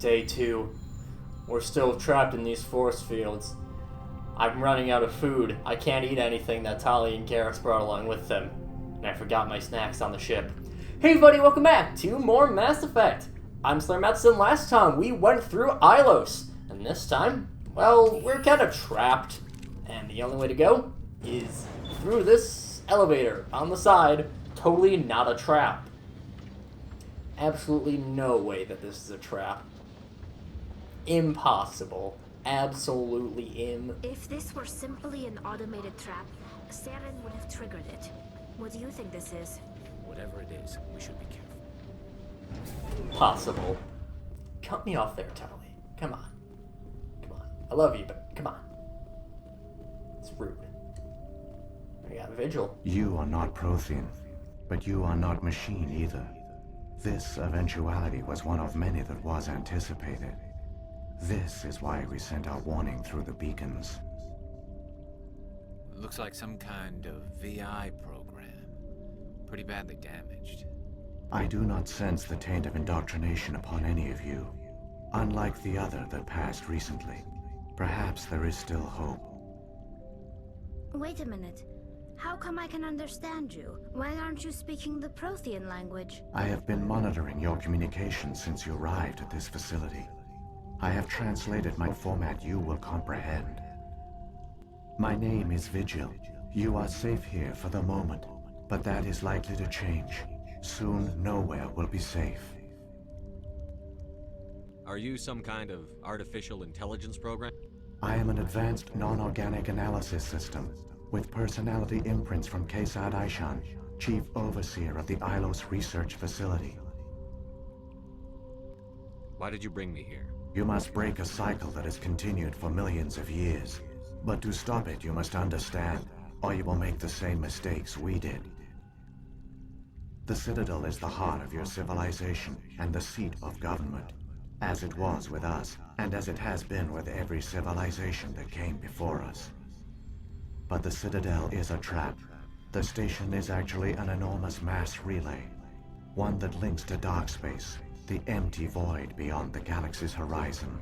Day 2. We're still trapped in these force fields. I'm running out of food. I can't eat anything that Tali and Garrus brought along with them. And I forgot my snacks on the ship. Hey everybody, welcome back to more Mass Effect. I'm SlayerMathis, and last time we went through Ilos. And this time, well, we're kind of trapped. And the only way to go is through this elevator on the side. Totally not a trap. Absolutely no way that this is a trap. Impossible. Absolutely If this were simply an automated trap, Saren would have triggered it. What do you think this is? Whatever it is, we should be careful. impossible. Cut me off there, Tali. Come on. Come on. I love you, but come on. It's rude. I got Vigil. You are not Prothean, but you are not machine either. This eventuality was one of many that was anticipated. This is why we sent our warning through the beacons. Looks like some kind of VI program. Pretty badly damaged. I do not sense the taint of indoctrination upon any of you. Unlike the other that passed recently, perhaps there is still hope. Wait a minute. How come I can understand you? Why aren't you speaking the Prothean language? I have been monitoring your communications since you arrived at this facility. I have translated my format you will comprehend. My name is Vigil. You are safe here for the moment, but that is likely to change. Soon, nowhere will be safe. Are you some kind of artificial intelligence program? I am an advanced non-organic analysis system with personality imprints from Kesad Aishan, Chief Overseer of the Ilos Research Facility. Why did you bring me here? You must break a cycle that has continued for millions of years. But to stop it, you must understand, or you will make the same mistakes we did. The Citadel is the heart of your civilization and the seat of government, as it was with us, and as it has been with every civilization that came before us. But the Citadel is a trap. The station is actually an enormous mass relay, one that links to dark space, the empty void beyond the galaxy's horizon.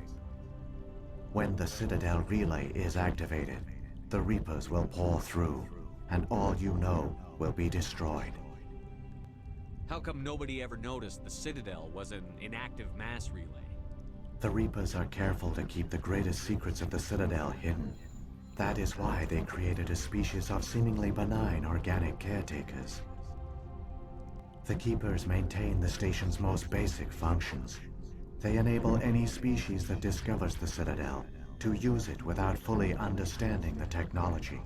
When the Citadel relay is activated, the Reapers will pour through, and all you know will be destroyed. How come nobody ever noticed the Citadel was an inactive mass relay? The Reapers are careful to keep the greatest secrets of the Citadel hidden. That is why they created a species of seemingly benign organic caretakers. The Keepers maintain the station's most basic functions. They enable any species that discovers the Citadel to use it without fully understanding the technology.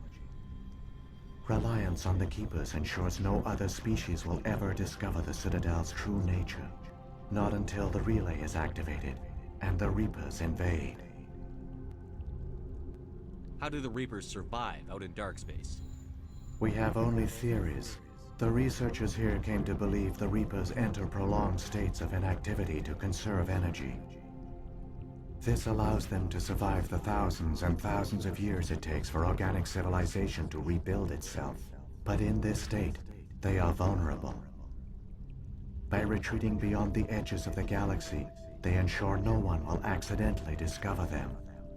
Reliance on the Keepers ensures no other species will ever discover the Citadel's true nature. Not until the relay is activated and the Reapers invade. How do the Reapers survive out in dark space? We have only theories. The researchers here came to believe the Reapers enter prolonged states of inactivity to conserve energy. This allows them to survive the thousands and thousands of years it takes for organic civilization to rebuild itself. But in this state, they are vulnerable. By retreating beyond the edges of the galaxy, they ensure no one will accidentally discover them.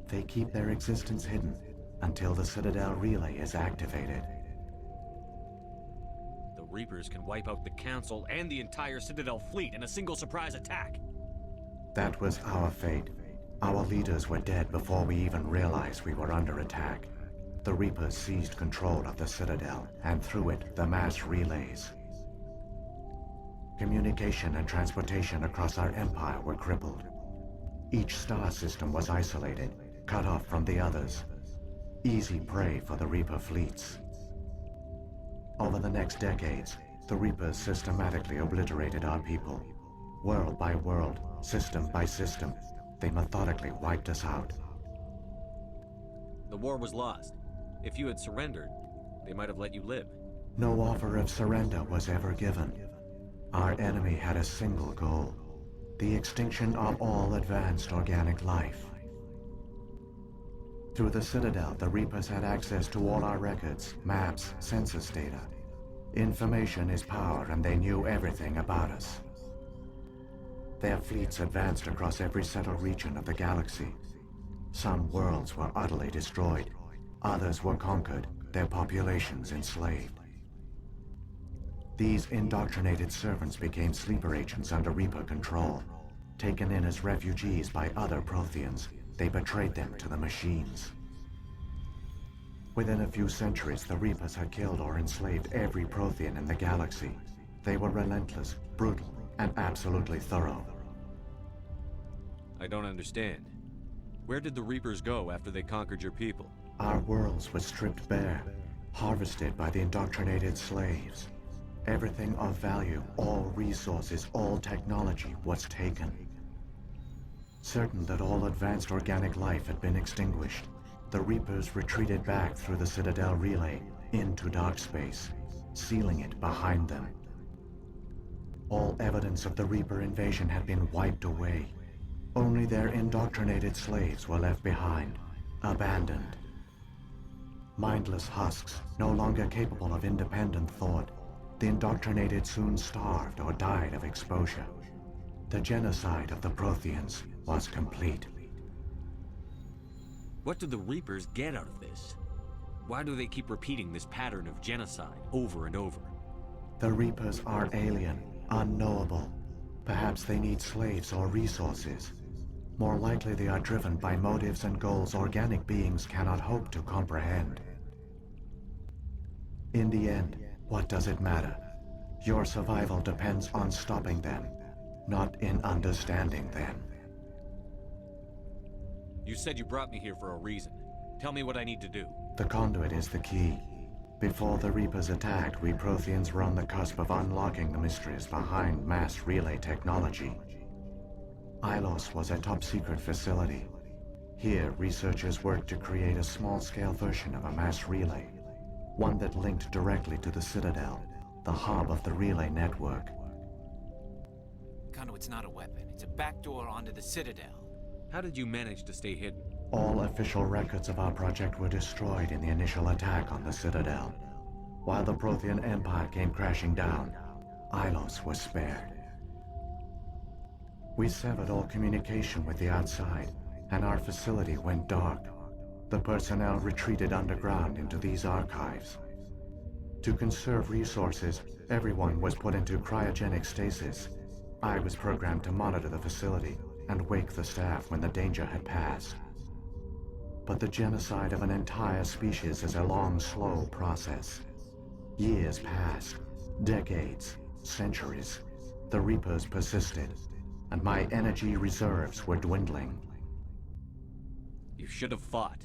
They keep their existence hidden until the Citadel relay is activated. The Reapers can wipe out the Council and the entire Citadel fleet in a single surprise attack. That was our fate. Our leaders were dead before we even realized we were under attack. The Reapers seized control of the Citadel, and through it, the mass relays. Communication and transportation across our empire were crippled. Each star system was isolated, cut off from the others. Easy prey for the Reaper fleets. Over the next decades, the Reapers systematically obliterated our people. World by world, system by system, they methodically wiped us out. The war was lost. If you had surrendered, they might have let you live. No offer of surrender was ever given. Our enemy had a single goal: the extinction of all advanced organic life. Through the Citadel, the Reapers had access to all our records, maps, census data. Information is power, and they knew everything about us. Their fleets advanced across every settled region of the galaxy. Some worlds were utterly destroyed. Others were conquered, their populations enslaved. These indoctrinated servants became sleeper agents under Reaper control. Taken in as refugees by other Protheans, they betrayed them to the machines. Within a few centuries, the Reapers had killed or enslaved every Prothean in the galaxy. They were relentless, brutal, and absolutely thorough. I don't understand. Where did the Reapers go after they conquered your people? Our worlds were stripped bare, harvested by the indoctrinated slaves. Everything of value, all resources, all technology was taken. Certain that all advanced organic life had been extinguished, the Reapers retreated back through the Citadel relay into dark space, sealing it behind them. All evidence of the Reaper invasion had been wiped away. Only their indoctrinated slaves were left behind, abandoned. Mindless husks, no longer capable of independent thought, the indoctrinated soon starved or died of exposure. The genocide of the Protheans was complete. What do the Reapers get out of this? Why do they keep repeating this pattern of genocide over and over? The Reapers are alien, unknowable. Perhaps they need slaves or resources. More likely they are driven by motives and goals organic beings cannot hope to comprehend. In the end, what does it matter? Your survival depends on stopping them, not in understanding them. You said you brought me here for a reason. Tell me what I need to do. The conduit is the key. Before the Reapers attacked, we Protheans were on the cusp of unlocking the mysteries behind mass relay technology. Ilos was a top-secret facility. Here, researchers worked to create a small-scale version of a mass relay, one that linked directly to the Citadel, the hub of the relay network. Conduit's not a weapon. It's a backdoor onto the Citadel. How did you manage to stay hidden? All official records of our project were destroyed in the initial attack on the Citadel. While the Prothean Empire came crashing down, Ilos was spared. We severed all communication with the outside, and our facility went dark. The personnel retreated underground into these archives. To conserve resources, everyone was put into cryogenic stasis. I was programmed to monitor the facility and wake the staff when the danger had passed. But the genocide of an entire species is a long, slow process. Years passed, decades, centuries. The Reapers persisted, and my energy reserves were dwindling. You should have fought.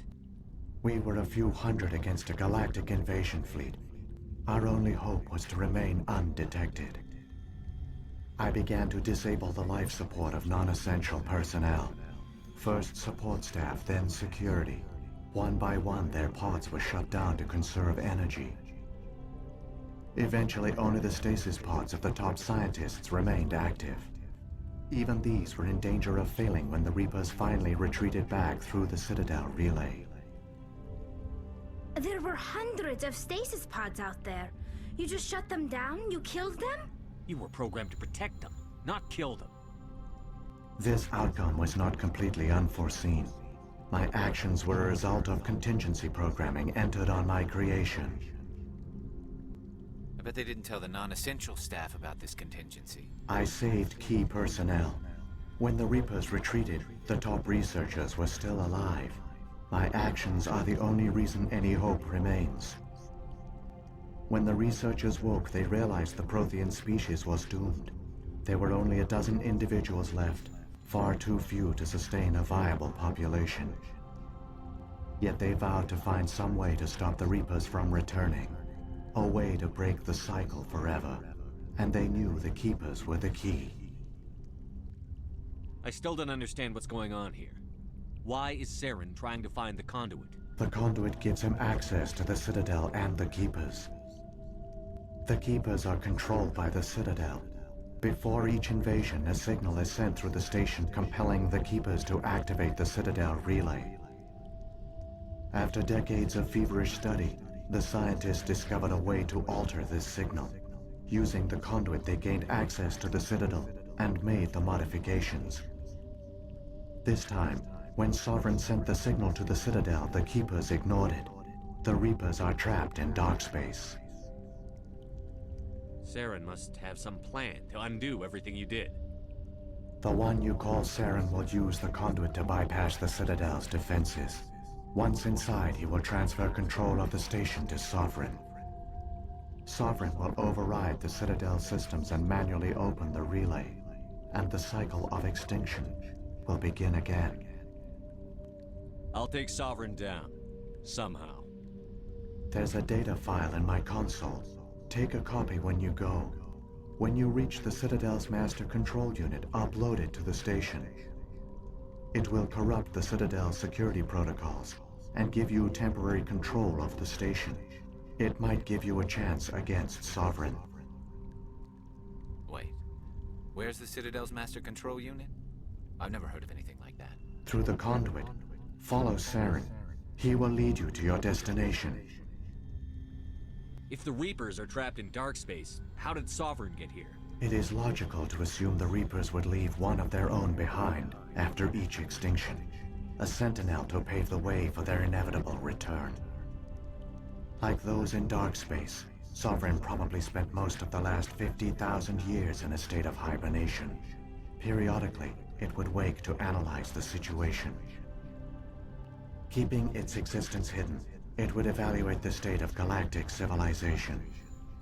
We were a few hundred against a galactic invasion fleet. Our only hope was to remain undetected. I began to disable the life support of non-essential personnel. First support staff, then security. One by one, their pods were shut down to conserve energy. Eventually, only the stasis pods of the top scientists remained active. Even these were in danger of failing when the Reapers finally retreated back through the Citadel relay. There were hundreds of stasis pods out there. You just shut them down? You killed them? You were programmed to protect them, not kill them. This outcome was not completely unforeseen. My actions were a result of contingency programming entered on my creation. I bet they didn't tell the non-essential staff about this contingency. I saved key personnel. When the Reapers retreated, the top researchers were still alive. My actions are the only reason any hope remains. When the researchers woke, they realized the Prothean species was doomed. There were only a dozen individuals left, far too few to sustain a viable population. Yet they vowed to find some way to stop the Reapers from returning, a way to break the cycle forever, and they knew the Keepers were the key. I still don't understand what's going on here. Why is Saren trying to find the conduit? The conduit gives him access to the Citadel and the Keepers. The Keepers are controlled by the Citadel. Before each invasion, a signal is sent through the station compelling the Keepers to activate the Citadel relay. After decades of feverish study, the scientists discovered a way to alter this signal. Using the conduit, they gained access to the Citadel, and made the modifications. This time, when Sovereign sent the signal to the Citadel, the Keepers ignored it. The Reapers are trapped in dark space. Saren must have some plan to undo everything you did. The one you call Saren will use the conduit to bypass the Citadel's defenses. Once inside, he will transfer control of the station to Sovereign. Sovereign will override the Citadel systems and manually open the relay, and the cycle of extinction will begin again. I'll take Sovereign down. Somehow. There's a data file in my console. Take a copy when you go. When you reach the Citadel's master control unit, upload it to the station. It will corrupt the Citadel's security protocols and give you temporary control of the station. It might give you a chance against Sovereign. Wait, where's the Citadel's master control unit? I've never heard of anything like that. Through the conduit, follow Saren. He will lead you to your destination. If the Reapers are trapped in dark space, how did Sovereign get here? It is logical to assume the Reapers would leave one of their own behind after each extinction. A sentinel to pave the way for their inevitable return. Like those in dark space, Sovereign probably spent most of the last 50,000 years in a state of hibernation. Periodically, it would wake to analyze the situation. Keeping its existence hidden, it would evaluate the state of galactic civilization.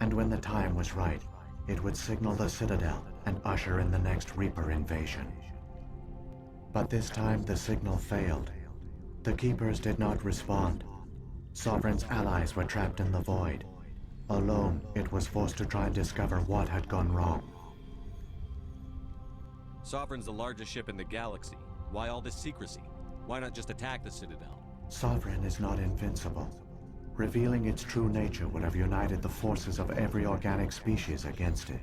And when the time was right, it would signal the Citadel and usher in the next Reaper invasion. But this time the signal failed. The Keepers did not respond. Sovereign's allies were trapped in the void. Alone, it was forced to try and discover what had gone wrong. Sovereign's the largest ship in the galaxy. Why all this secrecy? Why not just attack the Citadel? Sovereign is not invincible. Revealing its true nature would have united the forces of every organic species against it.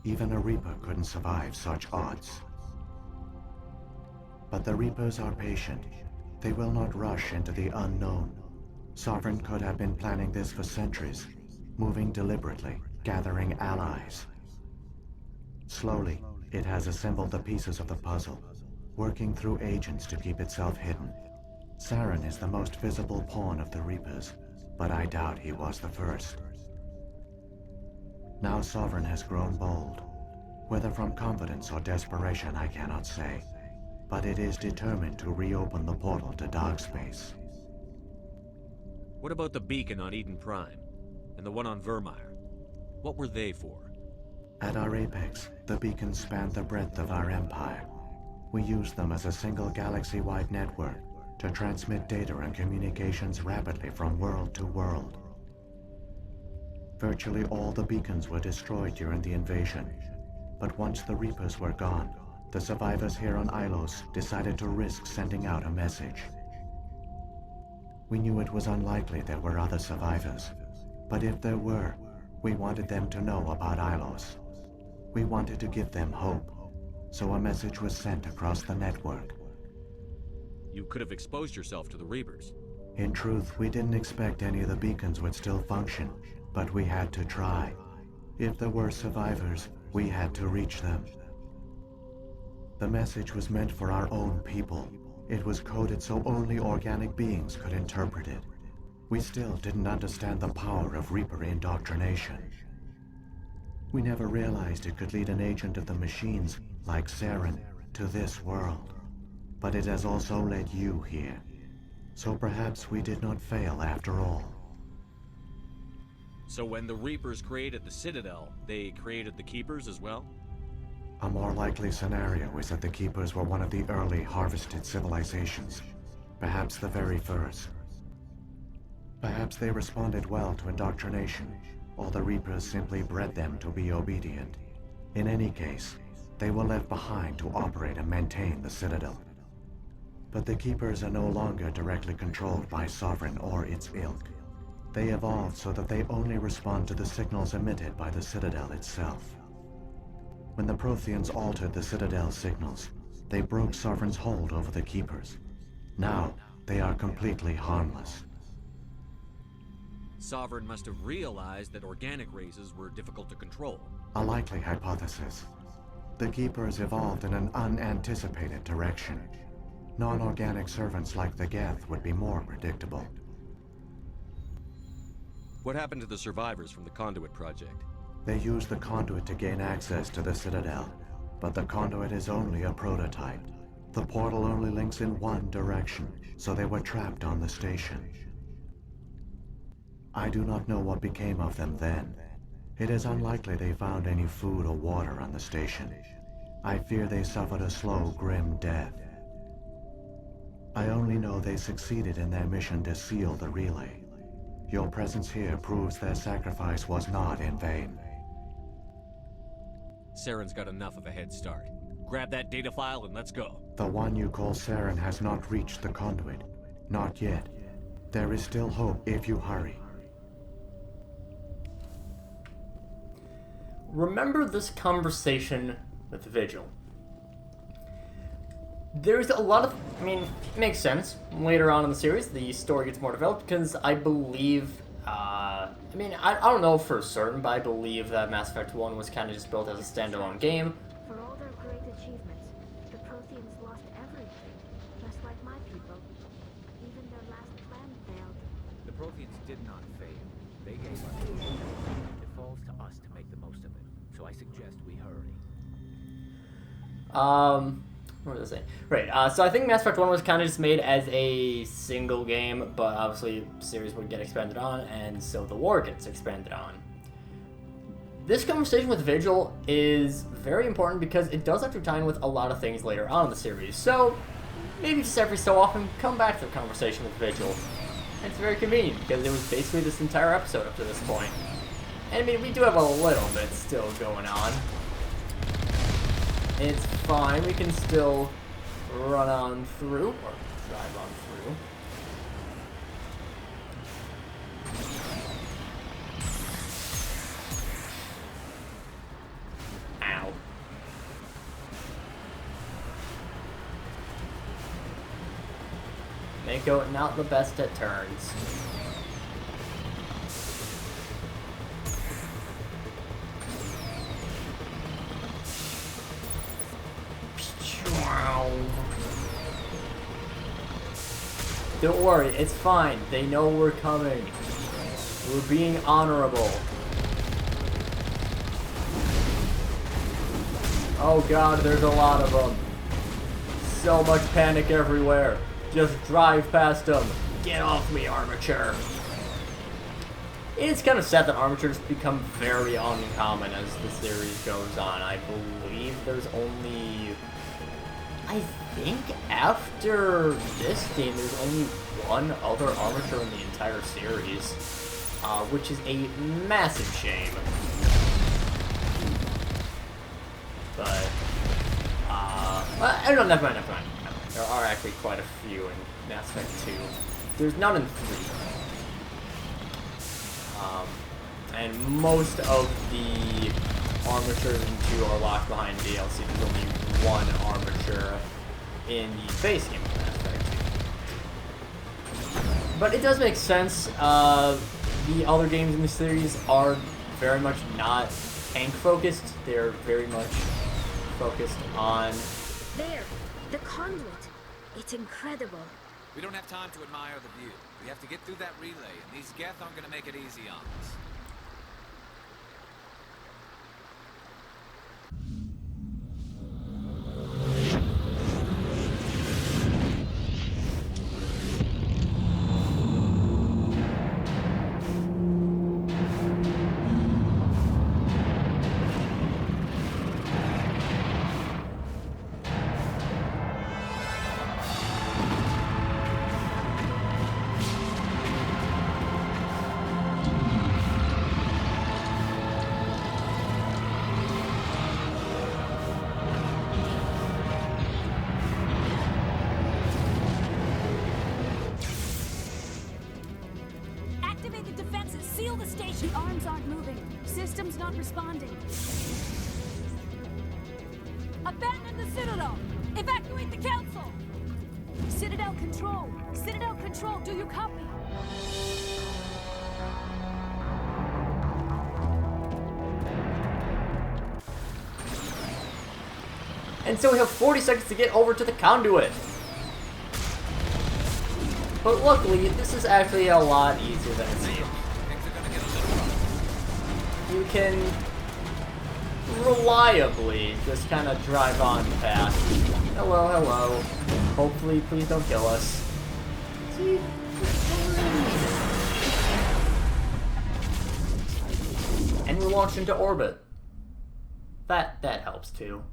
Even a Reaper couldn't survive such odds. But the Reapers are patient. They will not rush into the unknown. Sovereign could have been planning this for centuries, moving deliberately, gathering allies. Slowly, it has assembled the pieces of the puzzle, working through agents to keep itself hidden. Saren is the most visible pawn of the Reapers, but I doubt he was the first. Now Sovereign has grown bold. Whether from confidence or desperation, I cannot say. But it is determined to reopen the portal to dark space. What about the beacon on Eden Prime? And the one on Vermeer? What were they for? At our apex, the beacons spanned the breadth of our empire. We used them as a single galaxy-wide network to transmit data and communications rapidly from world to world. Virtually all the beacons were destroyed during the invasion, but once the Reapers were gone, the survivors here on Ilos decided to risk sending out a message. We knew it was unlikely there were other survivors, but if there were, we wanted them to know about Ilos. We wanted to give them hope, so a message was sent across the network. You could have exposed yourself to the Reapers. In truth, we didn't expect any of the beacons would still function, but we had to try. If there were survivors, we had to reach them. The message was meant for our own people. It was coded so only organic beings could interpret it. We still didn't understand the power of Reaper indoctrination. We never realized it could lead an agent of the machines, like Saren, to this world. But it has also led you here. So perhaps we did not fail after all. So when the Reapers created the Citadel, they created the Keepers as well? A more likely scenario is that the Keepers were one of the early harvested civilizations. Perhaps the very first. Perhaps they responded well to indoctrination, or the Reapers simply bred them to be obedient. In any case, they were left behind to operate and maintain the Citadel. But the Keepers are no longer directly controlled by Sovereign or its ilk. They evolved so that they only respond to the signals emitted by the Citadel itself. When the Protheans altered the Citadel's signals, they broke Sovereign's hold over the Keepers. Now, they are completely harmless. Sovereign must have realized that organic races were difficult to control. A likely hypothesis. The Keepers evolved in an unanticipated direction. Non-organic servants like the Geth would be more predictable. What happened to the survivors from the Conduit project? They used the conduit to gain access to the Citadel, but the conduit is only a prototype. The portal only links in one direction, so they were trapped on the station. I do not know what became of them then. It is unlikely they found any food or water on the station. I fear they suffered a slow, grim death. I only know they succeeded in their mission to seal the relay. Your presence here proves their sacrifice was not in vain. Saren's got enough of a head start. Grab that data file and let's go. The one you call Saren has not reached the conduit. Not yet. There is still hope if you hurry. Remember this conversation with Vigil. There's a lot of, it makes sense. Later on in the series, the story gets more developed because I believe, I don't know for certain, but I believe that Mass Effect 1 was kind of just built as a standalone game. For all their great achievements, the Protheans lost everything, just like my people. Even their last plan failed. The Protheans did not fail. They gave us the chance. It falls to us to make the most of it. So I suggest we hurry. What was I saying? Right, so I think Mass Effect 1 was kind of just made as a single game, but obviously the series would get expanded on, and so the war gets expanded on. This conversation with Vigil is very important because it does actually tie in with a lot of things later on in the series, so maybe just every so often come back to the conversation with Vigil. And it's very convenient because it was basically this entire episode up to this point. And we do have a little bit still going on. It's fine, we can still run on through, or drive on through. Ow. Mako not the best at turns. Don't worry, it's fine. They know we're coming. We're being honorable. Oh god, there's a lot of them. So much panic everywhere. Just drive past them. Get off me, armature. It's kind of sad that armatures become very uncommon as the series goes on. I believe there's only... I think after this game, there's only one other armature in the entire series, which is a massive shame. But, I don't know, never mind. There are actually quite a few in Mass Effect 2. There's none in 3. And most of the armatures in 2 are locked behind DLC. There's only one armature in the base game of Mass Effect 2. But it does make sense. The other games in the series are very much not tank focused. They're very much focused on... There! The conduit! It's incredible. We don't have time to admire the view. We have to get through that relay, and these Geth aren't gonna make it easy on us. Seal the station! The arms aren't moving. System's not responding. Abandon the Citadel! Evacuate the Council! Citadel Control! Citadel Control, do you copy? And so we have 40 seconds to get over to the conduit. But luckily, this is actually a lot easier than it seems. You can reliably just kind of drive on past. Hello, hello. Hopefully, please don't kill us. See? And we're launched into orbit. That helps too.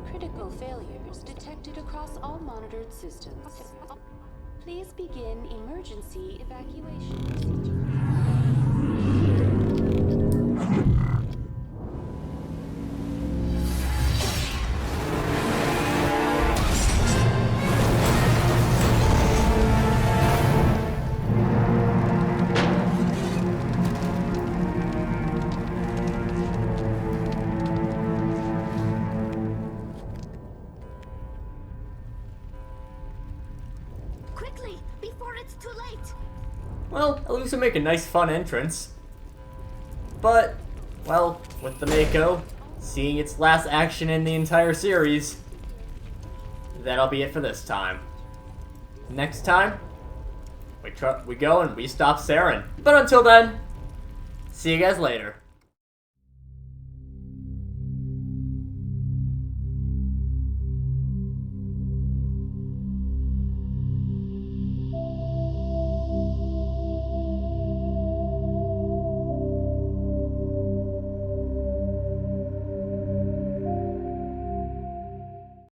Critical failures detected across all monitored systems. Please begin emergency evacuation procedure. Quickly, before it's too late. Well, at least we make a nice fun entrance. But, well, with the Mako, seeing its last action in the entire series, that'll be it for this time. Next time, we go and we stop Saren. But until then, see you guys later.